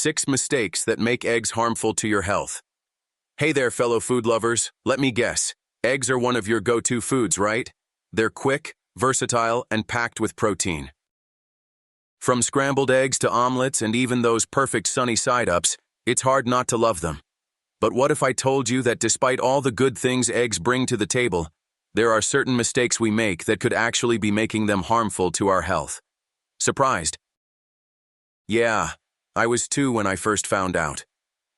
6 mistakes that make eggs harmful to your health. Hey there, fellow food lovers. Let me guess. Eggs are one of your go-to foods, right? They're quick, versatile, and packed with protein. From scrambled eggs to omelets and even those perfect sunny side-ups, it's hard not to love them. But what if I told you that despite all the good things eggs bring to the table, there are certain mistakes we make that could actually be making them harmful to our health? Surprised? Yeah, I was too when I first found out.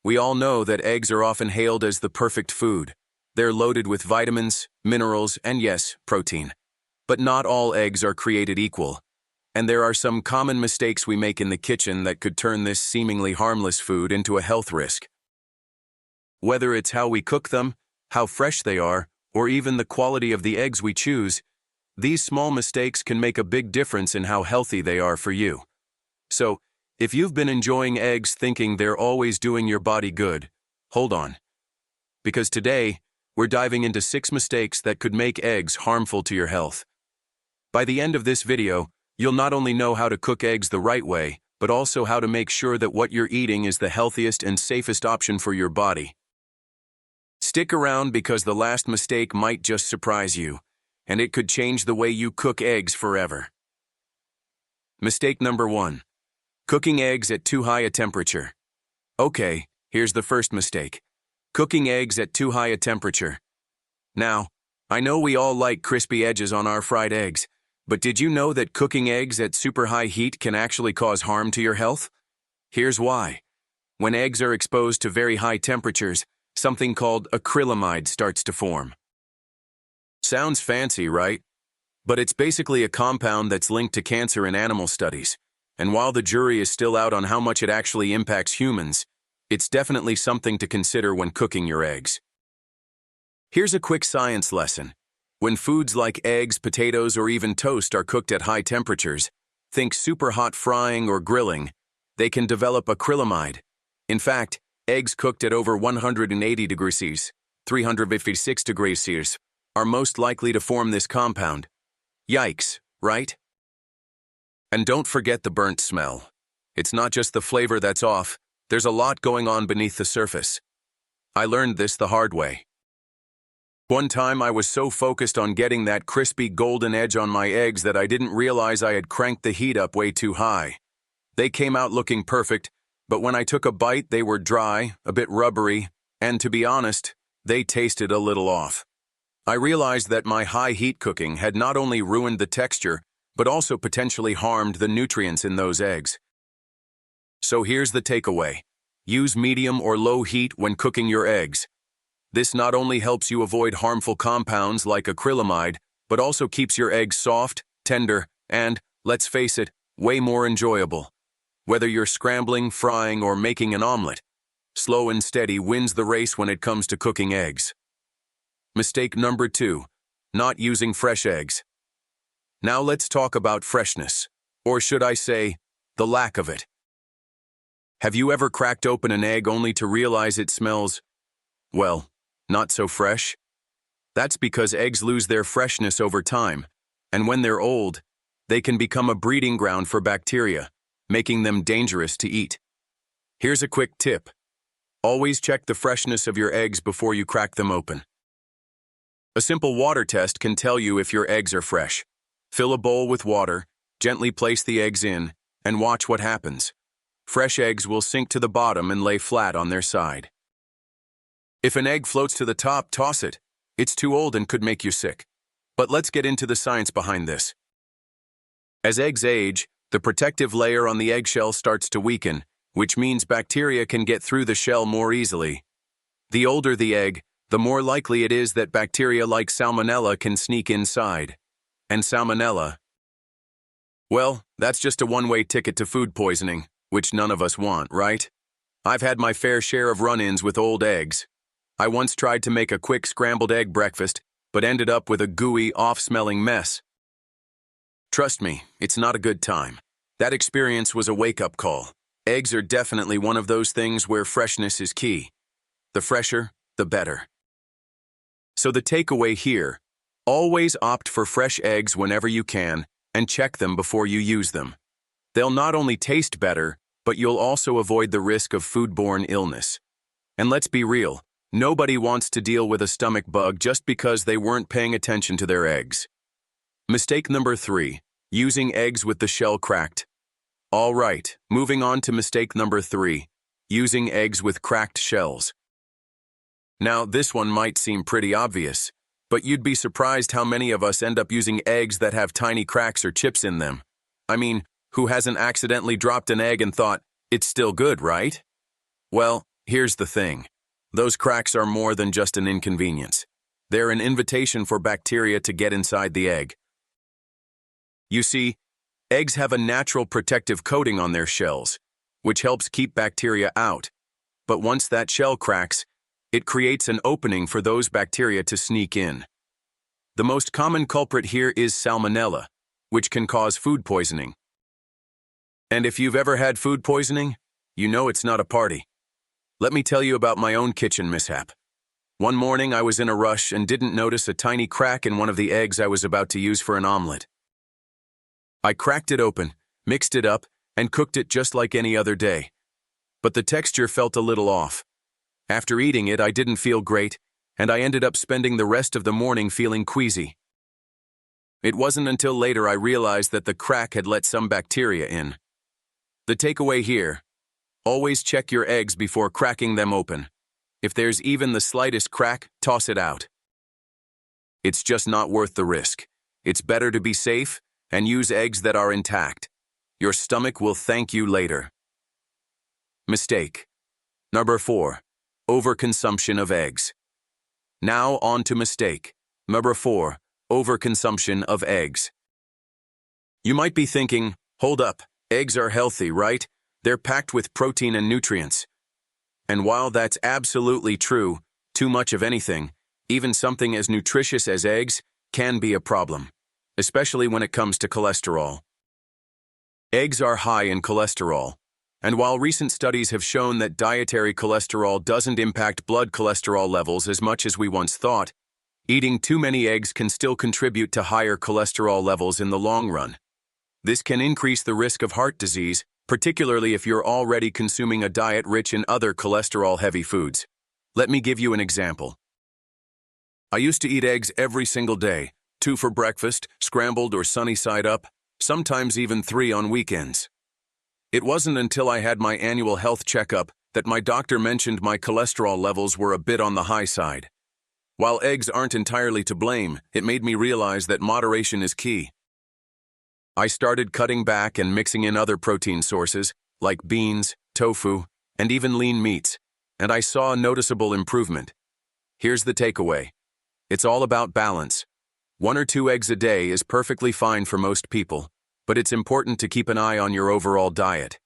We all know that eggs are often hailed as the perfect food. They're loaded with vitamins, minerals, and yes, protein. But not all eggs are created equal. And there are some common mistakes we make in the kitchen that could turn this seemingly harmless food into a health risk. Whether it's how we cook them, how fresh they are, or even the quality of the eggs we choose, these small mistakes can make a big difference in how healthy they are for you. So, if you've been enjoying eggs thinking they're always doing your body good, hold on. Because today, we're diving into 6 mistakes that could make eggs harmful to your health. By the end of this video, you'll not only know how to cook eggs the right way, but also how to make sure that what you're eating is the healthiest and safest option for your body. Stick around because the last mistake might just surprise you, and it could change the way you cook eggs forever. Mistake number 1. Cooking eggs at too high a temperature. Okay, here's the first mistake. Cooking eggs at too high a temperature. Now, I know we all like crispy edges on our fried eggs, but did you know that cooking eggs at super high heat can actually cause harm to your health? Here's why. When eggs are exposed to very high temperatures, something called acrylamide starts to form. Sounds fancy, right? But it's basically a compound that's linked to cancer in animal studies. And while the jury is still out on how much it actually impacts humans, it's definitely something to consider when cooking your eggs. Here's a quick science lesson. When foods like eggs, potatoes, or even toast are cooked at high temperatures, think super hot frying or grilling, they can develop acrylamide. In fact, eggs cooked at over 180 degrees Celsius, 356 degrees Celsius, are most likely to form this compound. Yikes, right? And don't forget the burnt smell. It's not just the flavor that's off, there's a lot going on beneath the surface. I learned this the hard way. One time I was so focused on getting that crispy golden edge on my eggs that I didn't realize I had cranked the heat up way too high. They came out looking perfect, but when I took a bite they were dry, a bit rubbery, and to be honest, they tasted a little off. I realized that my high heat cooking had not only ruined the texture, but also potentially harmed the nutrients in those eggs. So here's the takeaway. Use medium or low heat when cooking your eggs. This not only helps you avoid harmful compounds like acrylamide, but also keeps your eggs soft, tender, and, let's face it, way more enjoyable. Whether you're scrambling, frying, or making an omelet, slow and steady wins the race when it comes to cooking eggs. Mistake number 2. Not using fresh eggs. Now let's talk about freshness, or should I say, the lack of it. Have you ever cracked open an egg only to realize it smells, well, not so fresh? That's because eggs lose their freshness over time, and when they're old, they can become a breeding ground for bacteria, making them dangerous to eat. Here's a quick tip. Always check the freshness of your eggs before you crack them open. A simple water test can tell you if your eggs are fresh. Fill a bowl with water, gently place the eggs in, and watch what happens. Fresh eggs will sink to the bottom and lay flat on their side. If an egg floats to the top, toss it. It's too old and could make you sick. But let's get into the science behind this. As eggs age, the protective layer on the eggshell starts to weaken, which means bacteria can get through the shell more easily. The older the egg, the more likely it is that bacteria like Salmonella can sneak inside. And Salmonella, well, that's just a one-way ticket to food poisoning, which none of us want, right? I've had my fair share of run-ins with old eggs. I once tried to make a quick scrambled egg breakfast, but ended up with a gooey, off-smelling mess. Trust me, it's not a good time. That experience was a wake-up call. Eggs are definitely one of those things where freshness is key. The fresher, the better. So the takeaway here, always opt for fresh eggs whenever you can, and check them before you use them. They'll not only taste better, but you'll also avoid the risk of foodborne illness. And let's be real, nobody wants to deal with a stomach bug just because they weren't paying attention to their eggs. Mistake number 3, using eggs with the shell cracked. All right, moving on to mistake number 3, using eggs with cracked shells. Now, this one might seem pretty obvious, but you'd be surprised how many of us end up using eggs that have tiny cracks or chips in them. I mean, who hasn't accidentally dropped an egg and thought, it's still good, right? Well, here's the thing. Those cracks are more than just an inconvenience. They're an invitation for bacteria to get inside the egg. You see, eggs have a natural protective coating on their shells, which helps keep bacteria out. But once that shell cracks, it creates an opening for those bacteria to sneak in. The most common culprit here is Salmonella, which can cause food poisoning. And if you've ever had food poisoning, you know it's not a party. Let me tell you about my own kitchen mishap. One morning I was in a rush and didn't notice a tiny crack in one of the eggs I was about to use for an omelet. I cracked it open, mixed it up, and cooked it just like any other day. But the texture felt a little off. After eating it, I didn't feel great, and I ended up spending the rest of the morning feeling queasy. It wasn't until later I realized that the crack had let some bacteria in. The takeaway here: always check your eggs before cracking them open. If there's even the slightest crack, toss it out. It's just not worth the risk. It's better to be safe and use eggs that are intact. Your stomach will thank you later. Mistake number 4, overconsumption of eggs. Now on to mistake number 4, overconsumption of eggs. You might be thinking, hold up, eggs are healthy, right? They're packed with protein and nutrients. And while that's absolutely true, too much of anything, even something as nutritious as eggs, can be a problem, especially when it comes to cholesterol. Eggs are high in cholesterol, and while recent studies have shown that dietary cholesterol doesn't impact blood cholesterol levels as much as we once thought, eating too many eggs can still contribute to higher cholesterol levels in the long run. This can increase the risk of heart disease, particularly if you're already consuming a diet rich in other cholesterol-heavy foods. Let me give you an example. I used to eat eggs every single day, 2 for breakfast, scrambled or sunny side up, sometimes even 3 on weekends. It wasn't until I had my annual health checkup that my doctor mentioned my cholesterol levels were a bit on the high side. While eggs aren't entirely to blame, it made me realize that moderation is key. I started cutting back and mixing in other protein sources, like beans, tofu, and even lean meats, and I saw a noticeable improvement. Here's the takeaway. It's all about balance. 1 or 2 eggs a day is perfectly fine for most people, but it's important to keep an eye on your overall diet.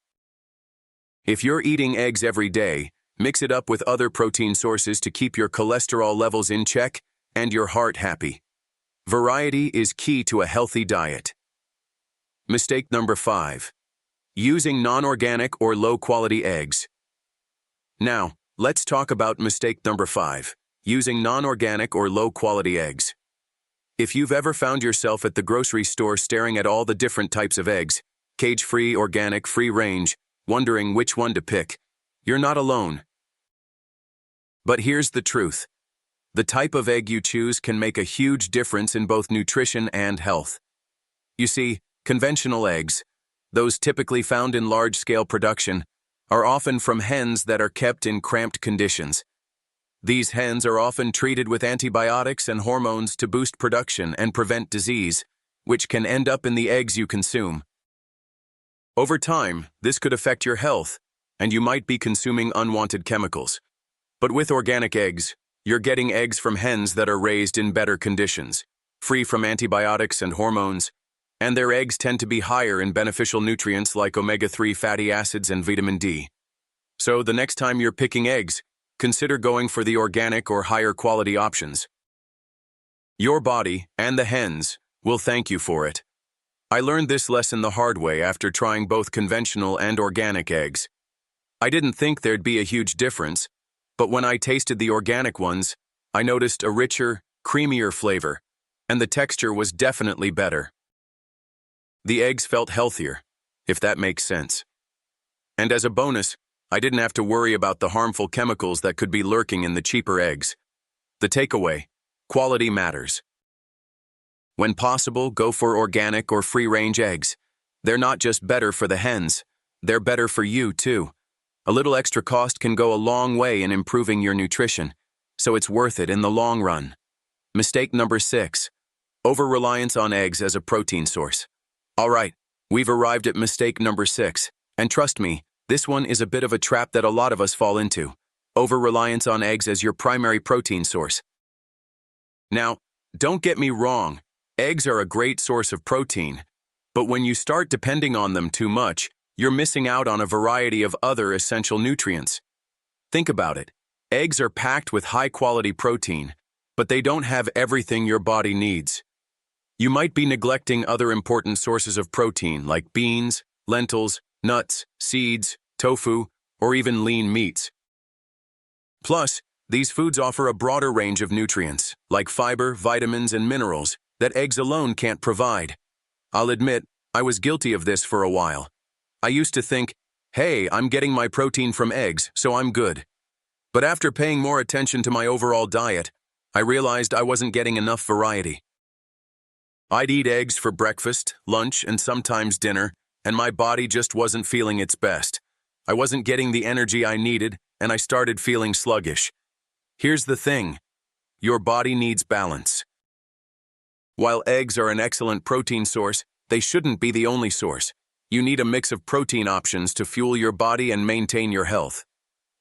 If you're eating eggs every day, mix it up with other protein sources to keep your cholesterol levels in check and your heart happy. Variety is key to a healthy diet. Mistake number 5, using non-organic or low-quality eggs. Now, let's talk about mistake number 5, using non-organic or low-quality eggs. If you've ever found yourself at the grocery store staring at all the different types of eggs, cage-free, organic, free-range, wondering which one to pick, you're not alone. But here's the truth. The type of egg you choose can make a huge difference in both nutrition and health. You see, conventional eggs, those typically found in large-scale production, are often from hens that are kept in cramped conditions. These hens are often treated with antibiotics and hormones to boost production and prevent disease, which can end up in the eggs you consume. Over time, this could affect your health, and you might be consuming unwanted chemicals. But with organic eggs, you're getting eggs from hens that are raised in better conditions, free from antibiotics and hormones, and their eggs tend to be higher in beneficial nutrients like omega-3 fatty acids and vitamin D. So the next time you're picking eggs, consider going for the organic or higher quality options. Your body, and the hens, will thank you for it. I learned this lesson the hard way after trying both conventional and organic eggs. I didn't think there'd be a huge difference, but when I tasted the organic ones, I noticed a richer, creamier flavor, and the texture was definitely better. The eggs felt healthier, if that makes sense. And as a bonus, I didn't have to worry about the harmful chemicals that could be lurking in the cheaper eggs. The takeaway: quality matters. When possible, go for organic or free-range eggs. They're not just better for the hens, they're better for you too. A little extra cost can go a long way in improving your nutrition, so it's worth it in the long run. Mistake number 6. Over-reliance on eggs as a protein source. All right, we've arrived at mistake number 6, and trust me, this one is a bit of a trap that a lot of us fall into. Over-reliance on eggs as your primary protein source. Now, don't get me wrong, eggs are a great source of protein, but when you start depending on them too much, you're missing out on a variety of other essential nutrients. Think about it. Eggs are packed with high-quality protein, but they don't have everything your body needs. You might be neglecting other important sources of protein like beans, lentils, nuts, seeds, tofu, or even lean meats. Plus, these foods offer a broader range of nutrients, like fiber, vitamins, and minerals, that eggs alone can't provide. I'll admit, I was guilty of this for a while. I used to think, hey, I'm getting my protein from eggs, so I'm good. But after paying more attention to my overall diet, I realized I wasn't getting enough variety. I'd eat eggs for breakfast, lunch, and sometimes dinner, and my body just wasn't feeling its best. I wasn't getting the energy I needed, and I started feeling sluggish. Here's the thing: your body needs balance. While eggs are an excellent protein source, they shouldn't be the only source. You need a mix of protein options to fuel your body and maintain your health.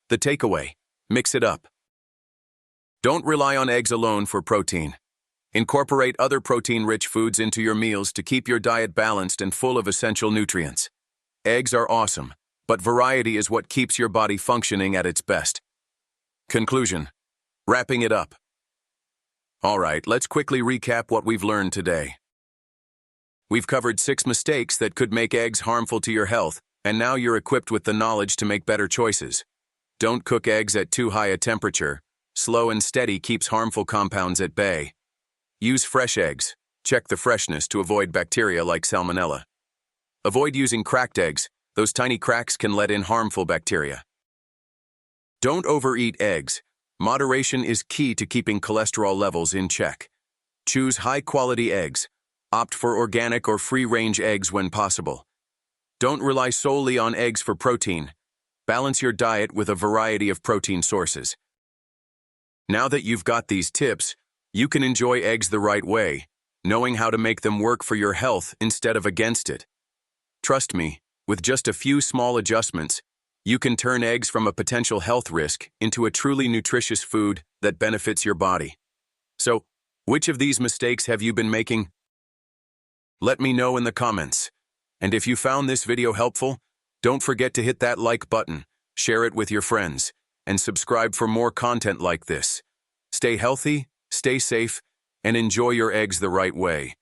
The takeaway: mix it up. Don't rely on eggs alone for protein. Incorporate other protein-rich foods into your meals to keep your diet balanced and full of essential nutrients. Eggs are awesome, but variety is what keeps your body functioning at its best. Conclusion: wrapping it up. All right, let's quickly recap what we've learned today. We've covered 6 mistakes that could make eggs harmful to your health, and now you're equipped with the knowledge to make better choices. Don't cook eggs at too high a temperature. Slow and steady keeps harmful compounds at bay. Use fresh eggs. Check the freshness to avoid bacteria like Salmonella. Avoid using cracked eggs. Those tiny cracks can let in harmful bacteria. Don't overeat eggs. Moderation is key to keeping cholesterol levels in check. Choose high-quality eggs. Opt for organic or free-range eggs when possible. Don't rely solely on eggs for protein. Balance your diet with a variety of protein sources. Now that you've got these tips, you can enjoy eggs the right way, knowing how to make them work for your health instead of against it. Trust me, with just a few small adjustments, you can turn eggs from a potential health risk into a truly nutritious food that benefits your body. So, which of these mistakes have you been making? Let me know in the comments. And if you found this video helpful, don't forget to hit that like button, share it with your friends, and subscribe for more content like this. Stay healthy, stay safe, and enjoy your eggs the right way.